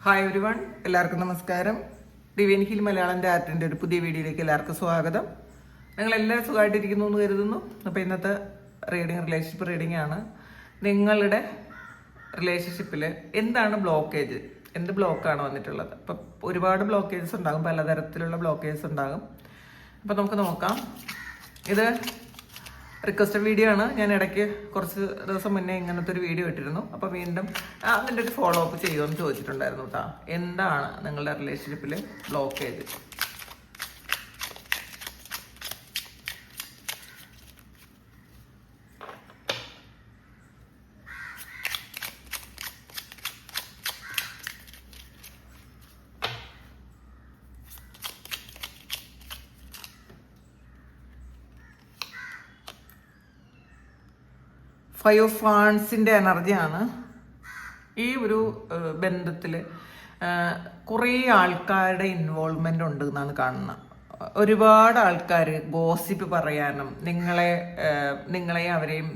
Hi every one, എല്ലാവർക്കും നമസ്കാരം. Divine hill മലയാളൻ്റെ ആർട്ടിൻ്റെ ഒരു പുതിയ വീഡിയോയിലേക്ക് എല്ലാവർക്കും സ്വാഗതം. നിങ്ങളെല്ലാവരും സുഖമായിട്ടിരിക്കുന്നു എന്ന് കരുതുന്നു. അപ്പോൾ ഇന്നത്തെ റിലേഷൻഷിപ്പ് റീഡിംഗ് ആണ്. നിങ്ങളുടെ റിലേഷൻഷിപ്പിൽ എന്താണ് ബ്ലോക്കേജ്, എന്ത് ബ്ലോക്കാണ് വന്നിട്ടുള്ളത്? അപ്പം ഒരുപാട് ബ്ലോക്കേജസ് ഉണ്ടാകും, പലതരത്തിലുള്ള ബ്ലോക്കേജസ് ഉണ്ടാകും. അപ്പോൾ നമുക്ക് നോക്കാം. ഇത് റിക്വസ്റ്റഡ് വീഡിയോ ആണ്. ഞാൻ ഇടയ്ക്ക് കുറച്ച് ദിവസം മുന്നേ ഇങ്ങനത്തെ ഒരു വീഡിയോ ഇട്ടിരുന്നു. അപ്പോൾ വീണ്ടും അതിൻ്റെ ഒരു ഫോളോ അപ്പ് ചെയ്യുമെന്ന് ചോദിച്ചിട്ടുണ്ടായിരുന്നു കേട്ടോ. എന്താണ് നിങ്ങളുടെ റിലേഷൻഷിപ്പിൽ ബ്ലോക്കേജ്? ഫൈവ് ഓഫ് വാൺസിൻ്റെ എനർജിയാണ്. ഈ ഒരു ബന്ധത്തിൽ കുറേ ആൾക്കാരുടെ ഇൻവോൾവ്മെൻ്റ് ഉണ്ട് എന്നാണ് കാണുന്നത്. ഒരുപാട് ആൾക്കാർ ഗോസിപ്പ് പറയാനും നിങ്ങളെ അവരെയും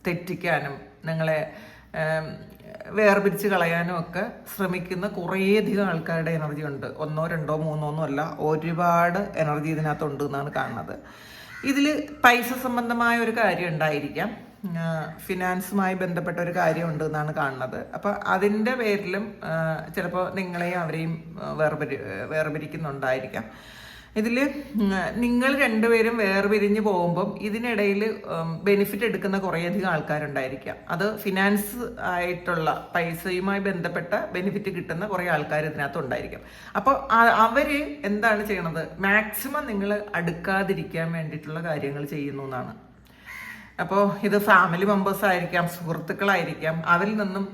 തെറ്റിക്കാനും നിങ്ങളെ വേർപിരിച്ച് കളയാനും ഒക്കെ ശ്രമിക്കുന്ന കുറേയധികം ആൾക്കാരുടെ എനർജി ഉണ്ട്. ഒന്നോ രണ്ടോ മൂന്നോ ഒന്നും അല്ല, ഒരുപാട് എനർജി ഇതിനകത്തുണ്ട് എന്നാണ് കാണുന്നത്. ഇതിൽ പൈസ സംബന്ധമായ ഒരു കാര്യം ഉണ്ടായിരിക്കാം, ഫിനാൻസുമായി ബന്ധപ്പെട്ട ഒരു കാര്യമുണ്ട് എന്നാണ് കാണുന്നത്. അപ്പോൾ അതിൻ്റെ പേരിലും ചിലപ്പോൾ നിങ്ങളെയും അവരെയും വേർപിരിക്കുന്നുണ്ടായിരിക്കാം. ഇതിൽ നിങ്ങൾ രണ്ടുപേരും വേർപിരിഞ്ഞ് പോകുമ്പം ഇതിനിടയിൽ ബെനിഫിറ്റ് എടുക്കുന്ന കുറേയധികം ആൾക്കാരുണ്ടായിരിക്കാം. അത് ഫിനാൻസ് ആയിട്ടുള്ള പൈസയുമായി ബന്ധപ്പെട്ട ബെനിഫിറ്റ് കിട്ടുന്ന കുറേ ആൾക്കാർ ഇതിനകത്തുണ്ടായിരിക്കും. അപ്പോൾ അവർ എന്താണ് ചെയ്യണത്? മാക്സിമം നിങ്ങൾ അടുക്കാതിരിക്കാൻ വേണ്ടിയിട്ടുള്ള കാര്യങ്ങൾ ചെയ്യുന്നു എന്നാണ്. അപ്പോൾ ഇത് ഫാമിലി മെമ്പേഴ്സ് ആയിരിക്കാം, സുഹൃത്തുക്കളായിരിക്കാം, അവരിൽ നിന്നും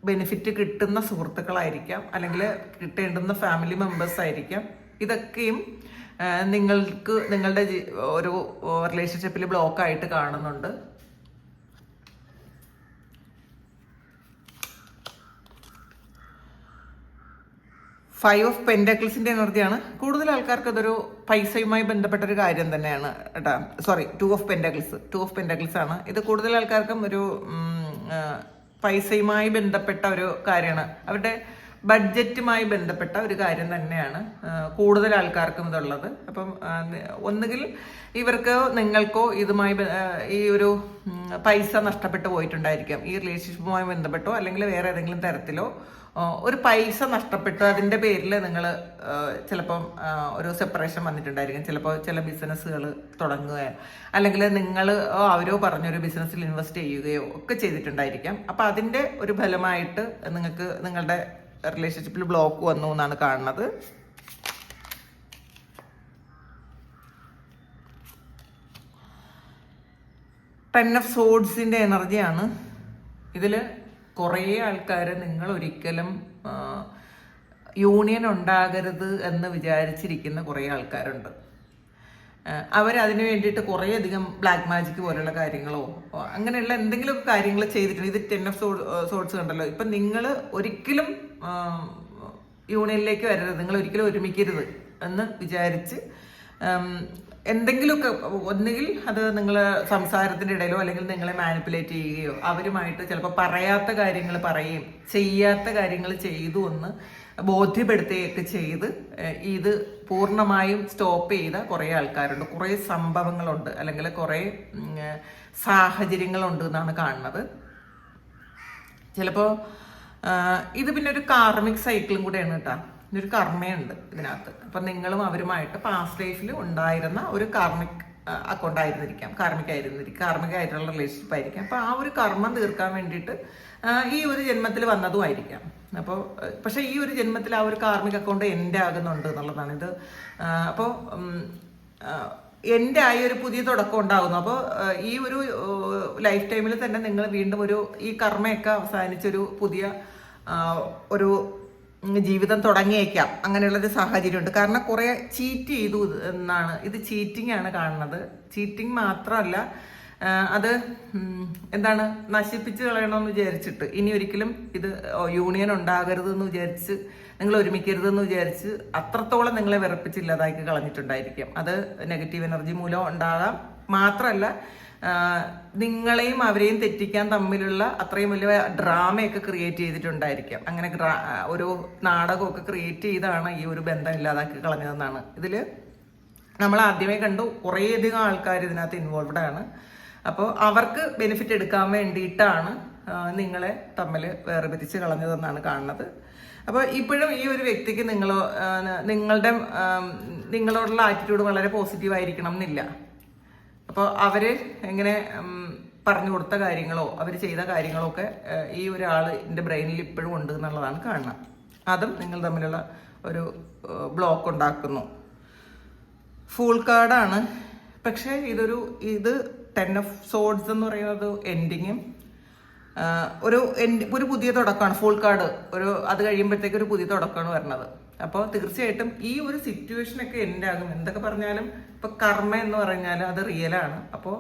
ബെനിഫിറ്റ് കിട്ടുന്ന സുഹൃത്തുക്കളായിരിക്കാം, അല്ലെങ്കിൽ കിട്ടേണ്ടുന്ന ഫാമിലി മെമ്പേഴ്സ് ആയിരിക്കാം. ഇതൊക്കെയും നിങ്ങളുടെ ഒരു റിലേഷൻഷിപ്പിൽ ബ്ലോക്കായിട്ട് കാണുന്നുണ്ട്. ഫൈവ് ഓഫ് പെൻഡക്കിൾസിന്റെ എനർജിയാണ്. കൂടുതൽ ആൾക്കാർക്ക് അതൊരു പൈസയുമായി ബന്ധപ്പെട്ട ഒരു കാര്യം തന്നെയാണ് കേട്ടോ. സോറി, ടു ഓഫ് പെൻഡക്കിൾസ് ആണ്. ഇത് കൂടുതൽ ആൾക്കാർക്കും ഒരു പൈസയുമായി ബന്ധപ്പെട്ട ഒരു കാര്യമാണ്. അവരുടെ ബഡ്ജറ്റുമായി ബന്ധപ്പെട്ട ഒരു കാര്യം തന്നെയാണ് കൂടുതൽ ആൾക്കാർക്കും ഇതുള്ളത്. അപ്പം ഒന്നുകിൽ ഇവർക്കോ നിങ്ങൾക്കോ ഇതുമായി ഈ ഒരു പൈസ നഷ്ടപ്പെട്ടു പോയിട്ടുണ്ടായിരിക്കാം. ഈ റിലേഷൻഷിപ്പുമായി ബന്ധപ്പെട്ടോ അല്ലെങ്കിൽ വേറെ ഏതെങ്കിലും തരത്തിലോ ഒരു പൈസ നഷ്ടപ്പെട്ടു. അതിൻ്റെ പേരിൽ നിങ്ങൾ ചിലപ്പം ഒരു സെപ്പറേഷൻ വന്നിട്ടുണ്ടായിരിക്കും. ചിലപ്പോൾ ചില ബിസിനസ്സുകൾ തുടങ്ങുകയോ അല്ലെങ്കിൽ നിങ്ങൾ അവരോ പറഞ്ഞൊരു ബിസിനസ്സിൽ ഇൻവെസ്റ്റ് ചെയ്യുകയോ ഒക്കെ ചെയ്തിട്ടുണ്ടായിരിക്കാം. അപ്പം അതിൻ്റെ ഒരു ഫലമായിട്ട് നിങ്ങൾക്ക് നിങ്ങളുടെ റിലേഷൻഷിപ്പിൽ ബ്ലോക്ക് വന്നു എന്നാണ് കാണുന്നത്. ടെൻ ഓഫ് സോഡ്സിൻ്റെ എനർജിയാണ്. ഇതിൽ കുറേ ആൾക്കാർ നിങ്ങൾ ഒരിക്കലും യൂണിയൻ ഉണ്ടാകരുത് എന്ന് വിചാരിച്ചിരിക്കുന്ന കുറേ ആൾക്കാരുണ്ട്. അവരതിന് വേണ്ടിയിട്ട് കുറേയധികം ബ്ലാക്ക് മാജിക് പോലുള്ള കാര്യങ്ങളോ അങ്ങനെയുള്ള എന്തെങ്കിലും കാര്യങ്ങൾ ചെയ്തിട്ടുണ്ട്. ഇത് ടെൻ ഓഫ് സോഡ്സ് കണ്ടല്ലോ. ഇപ്പം നിങ്ങൾ ഒരിക്കലും യൂണിയനിലേക്ക് വരരുത്, നിങ്ങൾ ഒരിക്കലും ഒരുമിക്കരുത് എന്ന് വിചാരിച്ച് എന്തെങ്കിലുമൊക്കെ, ഒന്നുകിൽ അത് നിങ്ങൾ സംസാരത്തിൻ്റെ ഇടയിലോ അല്ലെങ്കിൽ നിങ്ങളെ മാനിപ്പുലേറ്റ് ചെയ്യുകയോ അവരുമായിട്ട് ചിലപ്പോൾ പറയാത്ത കാര്യങ്ങൾ പറയുകയും ചെയ്യാത്ത കാര്യങ്ങൾ ചെയ്തു എന്ന് ബോധ്യപ്പെടുത്തുകയൊക്കെ ചെയ്ത് ഇത് പൂർണ്ണമായും സ്റ്റോപ്പ് ചെയ്ത കുറേ ആൾക്കാരുണ്ട്. കുറേ സംഭവങ്ങളുണ്ട് അല്ലെങ്കിൽ കുറേ സാഹചര്യങ്ങളുണ്ട് എന്നാണ് കാണുന്നത്. ചിലപ്പോൾ ഇത് പിന്നെ ഒരു കാർമിക് സൈക്കിളും കൂടെയാണ് കേട്ടോ. ഒരു കർമ്മയുണ്ട് ഇതിനകത്ത്. അപ്പം നിങ്ങളും അവരുമായിട്ട് പാസ്റ്റ് ലൈഫിൽ ഉണ്ടായിരുന്ന ഒരു കാർമിക് അക്കൗണ്ട് ആയിരുന്നിരിക്കാം, കാർമികമായിട്ടുള്ള റിലേഷൻഷിപ്പ് ആയിരിക്കാം. അപ്പോൾ ആ ഒരു കർമ്മം തീർക്കാൻ വേണ്ടിയിട്ട് ഈ ഒരു ജന്മത്തിൽ വന്നതും ആയിരിക്കാം. അപ്പോൾ പക്ഷേ ഈ ഒരു ജന്മത്തിൽ ആ ഒരു കാർമിക് അക്കൗണ്ട് എൻ്റെ ആകുന്നുണ്ട് എന്നുള്ളതാണ് ഇത്. അപ്പോൾ എൻ്റെ ആയ ഒരു പുതിയ തുടക്കം ഉണ്ടാകുന്നു. അപ്പോൾ ഈ ഒരു ലൈഫ് ടൈമിൽ തന്നെ നിങ്ങൾ വീണ്ടും ഈ കർമ്മയൊക്കെ അവസാനിച്ചൊരു പുതിയ ഒരു ജീവിതം തുടങ്ങിയേക്കാം. അങ്ങനെയുള്ളൊരു സാഹചര്യമുണ്ട്. കാരണം കുറേ ചീറ്റ് ചെയ്തു എന്നാണ്. ഇത് ചീറ്റിംഗ് ആണ് കാണുന്നത്. ചീറ്റിംഗ് മാത്രമല്ല, അത് എന്താണ്, നശിപ്പിച്ച് കളയണമെന്ന് വിചാരിച്ചിട്ട് ഇനി ഒരിക്കലും ഇത് യൂണിയൻ ഉണ്ടാകരുതെന്ന് വിചാരിച്ച് നിങ്ങൾ ഒരുമിക്കരുതെന്ന് വിചാരിച്ച് അത്രത്തോളം നിങ്ങളെ വിറപ്പിച്ചില്ലാതാക്കി കളഞ്ഞിട്ടുണ്ടായിരിക്കും. അത് നെഗറ്റീവ് എനർജി മൂലം ഉണ്ടാകാം. മാത്രമല്ല നിങ്ങളെയും അവരെയും തെറ്റിക്കാൻ തമ്മിലുള്ള അത്രയും വലിയ ഡ്രാമയൊക്കെ ക്രിയേറ്റ് ചെയ്തിട്ടുണ്ടായിരിക്കാം. അങ്ങനെ ഒരു നാടകമൊക്കെ ക്രിയേറ്റ് ചെയ്താണ് ഈ ഒരു ബന്ധം ഇല്ലാതാക്കി കളഞ്ഞതെന്നാണ്. ഇതിൽ നമ്മൾ ആദ്യമേ കണ്ടു കുറേയധികം ആൾക്കാർ ഇതിനകത്ത് ഇൻവോൾവ്ഡ് ആണ്. അപ്പോൾ അവർക്ക് ബെനിഫിറ്റ് എടുക്കാൻ വേണ്ടിയിട്ടാണ് നിങ്ങളെ തമ്മിൽ വേർപിരിച്ച് കളഞ്ഞതെന്നാണ് കാണുന്നത്. അപ്പോൾ ഇപ്പോഴും ഈ ഒരു വ്യക്തിക്ക് നിങ്ങളോടുള്ള ആറ്റിറ്റ്യൂഡ് വളരെ പോസിറ്റീവ് ആയിരിക്കണം എന്നില്ല. അപ്പോൾ അവര് എങ്ങനെ പറഞ്ഞു കൊടുത്ത കാര്യങ്ങളോ അവർ ചെയ്ത കാര്യങ്ങളോ ഒക്കെ ഈ ഒരാളിൻ്റെ ബ്രെയിനിൽ ഇപ്പോഴും ഉണ്ട് എന്നുള്ളതാണ് കാണുന്നത്. അതും നിങ്ങൾ തമ്മിലുള്ള ഒരു ബ്ലോക്ക് ഉണ്ടാക്കുന്നു. ഫുൾ കാർഡാണ്. പക്ഷേ ഇത് 10 of Swords എന്ന് പറയുന്നത് എൻഡിങ്ങും ഒരു പുതിയ തുടക്കമാണ്. ഫുൾ കാർഡ് അത് കഴിയുമ്പോഴത്തേക്ക് ഒരു പുതിയ തുടക്കമാണ് വരുന്നത്. അപ്പോൾ തീർച്ചയായിട്ടും ഈ ഒരു സിറ്റുവേഷനൊക്കെ എൻഡാകും. എന്തൊക്കെ പറഞ്ഞാലും ഇപ്പൊ കർമ്മ എന്ന് പറഞ്ഞാൽ അത് റിയലാണ്. അപ്പോൾ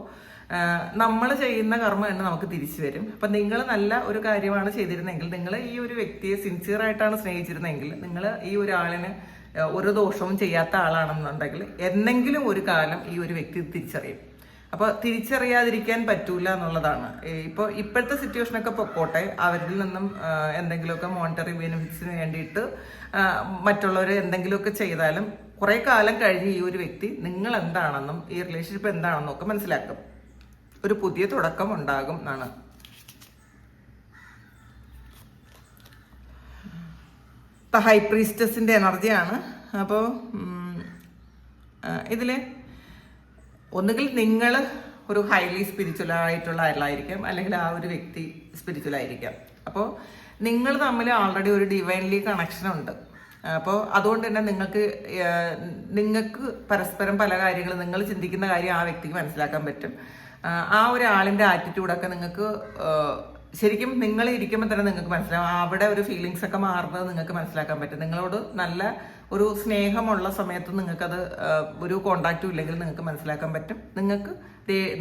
നമ്മൾ ചെയ്യുന്ന കർമ്മ തന്നെ നമുക്ക് തിരിച്ചു വരും. അപ്പം നിങ്ങൾ നല്ല ഒരു കാര്യമാണ് ചെയ്തിരുന്നെങ്കിൽ, നിങ്ങൾ ഈ ഒരു വ്യക്തിയെ സിൻസിയർ ആയിട്ടാണ് സ്നേഹിച്ചിരുന്നെങ്കിൽ, നിങ്ങൾ ഈ ഒരാളിന് ഒരു ദോഷവും ചെയ്യാത്ത ആളാണെന്നുണ്ടെങ്കിൽ എന്തെങ്കിലും ഒരു കാലം ഈ ഒരു വ്യക്തി തിരിച്ചറിയും. അപ്പോൾ തിരിച്ചറിയാതിരിക്കാൻ പറ്റൂല എന്നുള്ളതാണ്. ഇപ്പോഴത്തെ സിറ്റുവേഷനൊക്കെ പൊക്കോട്ടെ, അവരിൽ നിന്നും എന്തെങ്കിലുമൊക്കെ മോണിറ്ററി ബെനിഫിറ്റ്സിന് വേണ്ടിയിട്ട് മറ്റുള്ളവർ എന്തെങ്കിലുമൊക്കെ ചെയ്താലും കുറേ കാലം കഴിഞ്ഞ് ഈ ഒരു വ്യക്തി നിങ്ങൾ എന്താണെന്നും ഈ റിലേഷൻഷിപ്പ് എന്താണെന്നും ഒക്കെ മനസ്സിലാക്കും. ഒരു പുതിയ തുടക്കം ഉണ്ടാകും എന്നാണ്. ഹൈ പ്രീസ്റ്റസിന്റെ എനർജിയാണ്. അപ്പോൾ ഇതില് ഒന്നുകിൽ നിങ്ങൾ ഒരു ഹൈലി സ്പിരിച്വൽ ആയിട്ടുള്ള ആളായിരിക്കാം, അല്ലെങ്കിൽ ആ ഒരു വ്യക്തി സ്പിരിച്വൽ ആയിരിക്കാം. അപ്പോൾ നിങ്ങൾ തമ്മിൽ ആൾറെഡി ഒരു ഡിവൈൻലി കണക്ഷൻ ഉണ്ട്. അപ്പോൾ അതുകൊണ്ട് തന്നെ നിങ്ങൾക്ക് പരസ്പരം പല കാര്യങ്ങളും നിങ്ങൾ ചിന്തിക്കുന്ന കാര്യം ആ വ്യക്തിക്ക് മനസ്സിലാക്കാൻ പറ്റും. ആ ഒരാളിൻ്റെ ആറ്റിറ്റ്യൂഡൊക്കെ നിങ്ങൾക്ക് ശരിക്കും നിങ്ങൾ ഇരിക്കുമ്പോൾ തന്നെ നിങ്ങൾക്ക് മനസ്സിലാവും. അവിടെ ഒരു ഫീലിങ്സ് ഒക്കെ മാറുന്നത് നിങ്ങൾക്ക് മനസ്സിലാക്കാൻ പറ്റും. നിങ്ങളോട് നല്ല ഒരു സ്നേഹമുള്ള സമയത്ത് നിങ്ങൾക്കത് ഒരു കോണ്ടാക്റ്റും ഇല്ലെങ്കിൽ നിങ്ങൾക്ക് മനസ്സിലാക്കാൻ പറ്റും.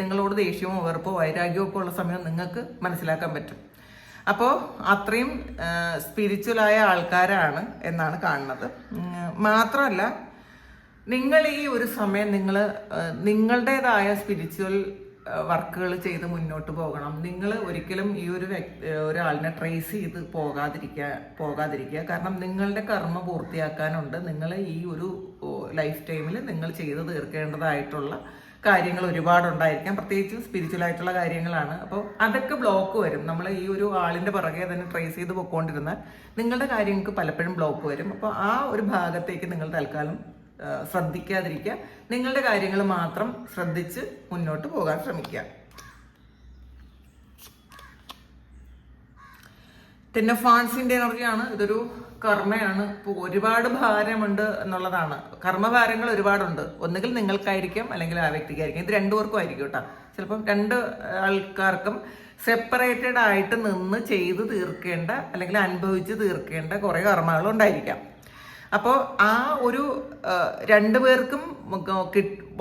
നിങ്ങളോട് ദേഷ്യമോ വെറുപ്പോ വൈരാഗ്യമോ ഒക്കെ ഉള്ള സമയം നിങ്ങൾക്ക് മനസ്സിലാക്കാൻ പറ്റും. അപ്പോൾ അത്രയും സ്പിരിച്വലായ ആൾക്കാരാണ് എന്നാണ് കാണുന്നത്. മാത്രമല്ല, നിങ്ങൾ ഈ ഒരു സമയം നിങ്ങളുടേതായ സ്പിരിച്വൽ വർക്കുകൾ ചെയ്ത് മുന്നോട്ട് പോകണം. നിങ്ങൾ ഒരിക്കലും ഈ ഒരാളിനെ ട്രേസ് ചെയ്ത് പോകാതിരിക്കുക. കാരണം നിങ്ങളുടെ കർമ്മ പൂർത്തിയാക്കാനുണ്ട്. നിങ്ങൾ ഈ ഒരു ലൈഫ് ടൈമിൽ നിങ്ങൾ ചെയ്ത് തീർക്കേണ്ടതായിട്ടുള്ള കാര്യങ്ങൾ ഒരുപാടുണ്ടായിരിക്കാം. പ്രത്യേകിച്ച് സ്പിരിച്വൽ ആയിട്ടുള്ള കാര്യങ്ങളാണ്. അപ്പോൾ അതൊക്കെ ബ്ലോക്ക് വരും. നമ്മൾ ഈ ഒരു ആളിൻ്റെ പുറകെ തന്നെ ട്രേസ് ചെയ്ത് പോയിക്കൊണ്ടിരുന്നാൽ നിങ്ങളുടെ കാര്യങ്ങൾക്ക് പലപ്പോഴും ബ്ലോക്ക് വരും. അപ്പോൾ ആ ഒരു ഭാഗത്തേക്ക് നിങ്ങൾ തൽക്കാലം ശ്രദ്ധിക്കാതിരിക്കുക. നിങ്ങളുടെ കാര്യങ്ങൾ മാത്രം ശ്രദ്ധിച്ച് മുന്നോട്ട് പോകാൻ ശ്രമിക്കുക. 10 of Wands എനർജിയാണ്. ഇതൊരു കർമ്മയാണ്. ഇപ്പോൾ ഒരുപാട് ഭാരമുണ്ട് എന്നുള്ളതാണ്. കർമ്മഭാരങ്ങൾ ഒരുപാടുണ്ട്. ഒന്നുകിൽ നിങ്ങൾക്കായിരിക്കും, അല്ലെങ്കിൽ ആ വ്യക്തിക്കായിരിക്കും. ഇത് രണ്ടുപേർക്കും ആയിരിക്കും കേട്ടോ. ചിലപ്പം രണ്ട് ആൾക്കാർക്കും സെപ്പറേറ്റഡ് ആയിട്ട് നിന്ന് ചെയ്ത് തീർക്കേണ്ട, അല്ലെങ്കിൽ അനുഭവിച്ച് തീർക്കേണ്ട കുറേ കർമ്മകൾ ഉണ്ടായിരിക്കാം. അപ്പോൾ ആ ഒരു രണ്ടുപേർക്കും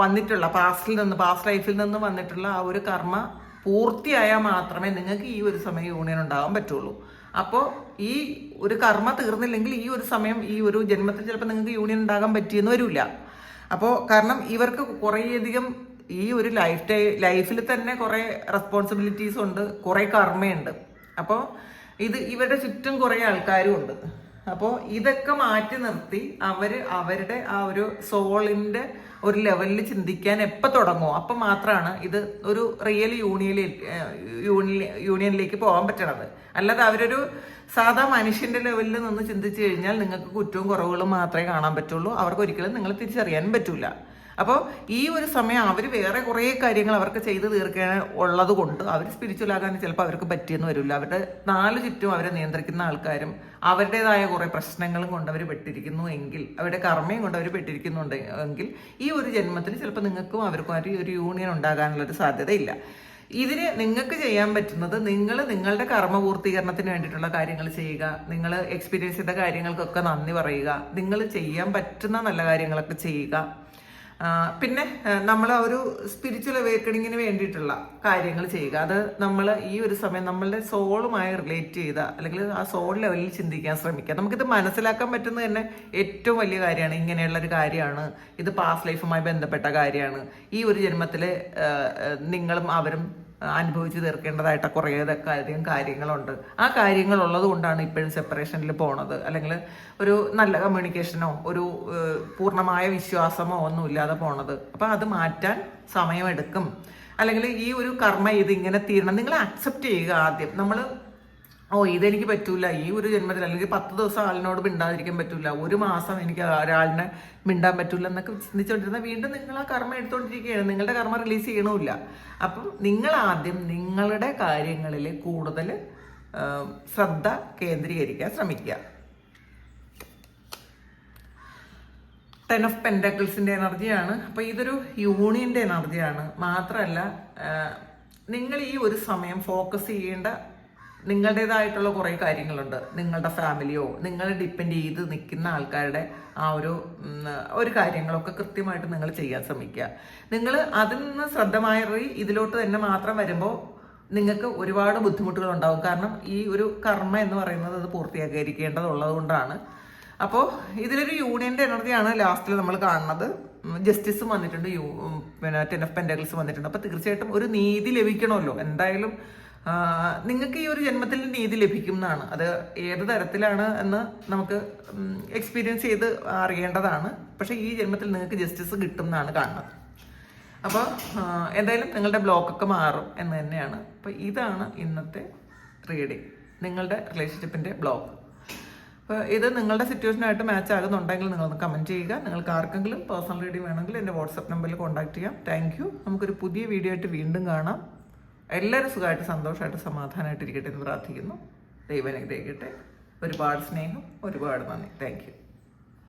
വന്നിട്ടുള്ള പാസ്റ്റ് ലൈഫിൽ നിന്ന് വന്നിട്ടുള്ള ആ ഒരു കർമ്മ പൂർത്തിയായാൽ മാത്രമേ നിങ്ങൾക്ക് ഈ ഒരു സമയം യൂണിയൻ ഉണ്ടാകാൻ പറ്റുള്ളൂ. അപ്പോൾ ഈ ഒരു കർമ്മ തീർന്നില്ലെങ്കിൽ ഈ ഒരു സമയം, ഈ ഒരു ജന്മത്തിൽ ചിലപ്പോൾ നിങ്ങൾക്ക് യൂണിയൻ ഉണ്ടാകാൻ പറ്റിയെന്ന് വരില്ല. അപ്പോൾ കാരണം ഇവർക്ക് കുറേയധികം ഈ ഒരു ലൈഫിൽ തന്നെ കുറേ റെസ്പോൺസിബിലിറ്റീസ് ഉണ്ട്, കുറേ കർമ്മയുണ്ട്. അപ്പോൾ ഇവരുടെ ചുറ്റും കുറേ ആൾക്കാരും ഉണ്ട്. അപ്പോൾ ഇതൊക്കെ മാറ്റി നിർത്തി അവരുടെ ആ ഒരു സോളിൻ്റെ ഒരു ലെവലിൽ ചിന്തിക്കാൻ എപ്പോൾ തുടങ്ങുമോ അപ്പം മാത്രമാണ് ഇത് ഒരു റിയൽ യൂണിയനിലേക്ക് പോകാൻ പറ്റണത്. അല്ലാതെ അവരൊരു സാധാ മനുഷ്യന്റെ ലെവലിൽ നിന്ന് ചിന്തിച്ചു കഴിഞ്ഞാൽ നിങ്ങൾക്ക് കുറ്റവും കുറവുകളും മാത്രമേ കാണാൻ പറ്റുള്ളൂ. അവർക്ക് ഒരിക്കലും നിങ്ങൾ തിരിച്ചറിയാൻ പറ്റൂല. അപ്പോൾ ഈ ഒരു സമയം അവർ വേറെ കുറേ കാര്യങ്ങൾ അവർക്ക് ചെയ്ത് തീർക്കാൻ ഉള്ളത് കൊണ്ട് അവർ സ്പിരിച്വൽ ആകാൻ ചിലപ്പോൾ അവർക്ക് പറ്റിയെന്ന് വരില്ല. അവരുടെ നാല് ചുറ്റും അവരെ നിയന്ത്രിക്കുന്ന ആൾക്കാരും അവരുടേതായ കുറേ പ്രശ്നങ്ങളും കൊണ്ട് അവർ പെട്ടിരിക്കുന്നു എങ്കിൽ, അവരുടെ കർമ്മയും കൊണ്ട് അവർ പെട്ടിരിക്കുന്നുണ്ട് എങ്കിൽ ഈ ഒരു ജന്മത്തിൽ ചിലപ്പോൾ നിങ്ങൾക്കും അവർക്കും ഒരു യൂണിയൻ ഉണ്ടാകാനുള്ളൊരു സാധ്യതയില്ല. ഇതിന് നിങ്ങൾക്ക് ചെയ്യാൻ പറ്റുന്നത് നിങ്ങളുടെ കർമ്മ പൂർത്തീകരണത്തിന് വേണ്ടിയിട്ടുള്ള കാര്യങ്ങൾ ചെയ്യുക. നിങ്ങൾ എക്സ്പീരിയൻസ് ചെയ്ത കാര്യങ്ങൾക്കൊക്കെ നന്ദി പറയുക. നിങ്ങൾ ചെയ്യാൻ പറ്റുന്ന നല്ല കാര്യങ്ങളൊക്കെ ചെയ്യുക. പിന്നെ നമ്മൾ ഒരു സ്പിരിച്വൽ അവേക്കണിങ്ങിന് വേണ്ടിയിട്ടുള്ള കാര്യങ്ങൾ ചെയ്യുക. അത് നമ്മൾ ഈ ഒരു സമയം നമ്മളുടെ സോളുമായി റിലേറ്റ് ചെയ്ത അല്ലെങ്കിൽ ആ സോൾ ലെവലിൽ ചിന്തിക്കാൻ ശ്രമിക്കുക. നമുക്കിത് മനസ്സിലാക്കാൻ പറ്റുന്നത് തന്നെ ഏറ്റവും വലിയ കാര്യമാണ്. ഇങ്ങനെയുള്ളൊരു കാര്യമാണ്, ഇത് പാസ്റ്റ് ലൈഫുമായി ബന്ധപ്പെട്ട കാര്യമാണ്, ഈ ഒരു ജന്മത്തിൽ നിങ്ങളും അവരും അനുഭവിച്ച് തീർക്കേണ്ടതായിട്ട് കുറേ അധികം കാര്യങ്ങളുണ്ട്. ആ കാര്യങ്ങളുള്ളത് കൊണ്ടാണ് ഇപ്പോഴും സെപ്പറേഷനിൽ പോണത്. അല്ലെങ്കിൽ ഒരു നല്ല കമ്മ്യൂണിക്കേഷനോ ഒരു പൂർണ്ണമായ വിശ്വാസമോ ഒന്നും ഇല്ലാതെ പോണത്. അപ്പം അത് മാറ്റാൻ സമയമെടുക്കും. അല്ലെങ്കിൽ ഈ ഒരു കർമ്മ ഇതിങ്ങനെ തീരണം, നിങ്ങൾ അക്സെപ്റ്റ് ചെയ്യുക ആദ്യം. നമ്മൾ ഇതെനിക്ക് പറ്റൂല, ഈ ഒരു ജന്മത്തിൽ അല്ലെങ്കിൽ 10 ദിവസം ആളിനോട് മിണ്ടാതിരിക്കാൻ പറ്റൂല, ഒരു മാസം എനിക്ക് ഒരാളിനെ മിണ്ടാൻ പറ്റൂല എന്നൊക്കെ ചിന്തിച്ചുകൊണ്ടിരുന്ന വീണ്ടും നിങ്ങൾ ആ കർമ്മ എടുത്തുകൊണ്ടിരിക്കുകയാണ്. നിങ്ങളുടെ കർമ്മ റിലീസ് ചെയ്യണമില്ല. അപ്പം നിങ്ങൾ ആദ്യം നിങ്ങളുടെ കാര്യങ്ങളിൽ കൂടുതൽ ശ്രദ്ധ കേന്ദ്രീകരിക്കാൻ ശ്രമിക്കുക. 10 ഓഫ് പെൻഡക്കിൾസിൻ്റെ എനർജിയാണ്. അപ്പോൾ ഇതൊരു യൂണിയൻ്റെ എനർജിയാണ്. മാത്രമല്ല നിങ്ങൾ ഈ ഒരു സമയം ഫോക്കസ് ചെയ്യേണ്ട നിങ്ങളുടേതായിട്ടുള്ള കുറേ കാര്യങ്ങളുണ്ട്. നിങ്ങളുടെ ഫാമിലിയോ നിങ്ങൾ ഡിപ്പെൻഡ് ചെയ്ത് നിൽക്കുന്ന ആൾക്കാരുടെ ആ ഒരു കാര്യങ്ങളൊക്കെ കൃത്യമായിട്ട് നിങ്ങൾ ചെയ്യാൻ ശ്രമിക്കുക. നിങ്ങൾ അതിൽ നിന്ന് ശ്രദ്ധമായി ഇതിലോട്ട് തന്നെ മാത്രം വരുമ്പോൾ നിങ്ങൾക്ക് ഒരുപാട് ബുദ്ധിമുട്ടുകൾ ഉണ്ടാകും. കാരണം ഈ ഒരു കർമ്മ എന്ന് പറയുന്നത് അത് പൂർത്തിയാക്കിയിരിക്കേണ്ടതുള്ളത് കൊണ്ടാണ്. അപ്പോൾ ഇതിലൊരു യൂണിയൻ്റെ എനർജിയാണ് ലാസ്റ്റിൽ നമ്മൾ കാണുന്നത്. ജസ്റ്റിസും വന്നിട്ടുണ്ട്, പിന്നെ 10 ഓഫ് പെൻഡക്കിൾസ് വന്നിട്ടുണ്ട്. അപ്പോൾ തീർച്ചയായിട്ടും ഒരു നീതി ലഭിക്കണമല്ലോ. എന്തായാലും നിങ്ങൾക്ക് ഈ ഒരു ജന്മത്തിൽ നീതി ലഭിക്കും എന്നാണ്. അത് ഏത് തരത്തിലാണ് എന്ന് നമുക്ക് എക്സ്പീരിയൻസ് ചെയ്ത് അറിയേണ്ടതാണ്. പക്ഷേ ഈ ജന്മത്തിൽ നിങ്ങൾക്ക് ജസ്റ്റിസ് കിട്ടും എന്നാണ് കാണുന്നത്. അപ്പോൾ എന്തായാലും നിങ്ങളുടെ ബ്ലോക്കൊക്കെ മാറും എന്ന് തന്നെയാണ്. അപ്പോൾ ഇതാണ് ഇന്നത്തെ റീഡിങ്, നിങ്ങളുടെ റിലേഷൻഷിപ്പിൻ്റെ ബ്ലോക്ക്. അപ്പോൾ ഇത് നിങ്ങളുടെ സിറ്റുവേഷനായിട്ട് മാച്ച് ആകുന്നുണ്ടെങ്കിൽ നിങ്ങളൊന്ന് കമൻറ്റ് ചെയ്യുക. നിങ്ങൾക്ക് ആർക്കെങ്കിലും പേഴ്സണൽ റീഡിങ് വേണമെങ്കിൽ എൻ്റെ വാട്സപ്പ് നമ്പറിൽ കോൺടാക്ട് ചെയ്യാം. Thank you. നമുക്കൊരു പുതിയ വീഡിയോ ആയിട്ട് വീണ്ടും കാണാം. എല്ലാവരും സുഖമായിട്ട് സന്തോഷമായിട്ട് സമാധാനമായിട്ടിരിക്കട്ടെ എന്ന് പ്രാർത്ഥിക്കുന്നു. ദൈവം അനുഗ്രഹിക്കട്ടെ. ഒരുപാട് സ്നേഹം, ഒരുപാട് നന്ദി. Thank you.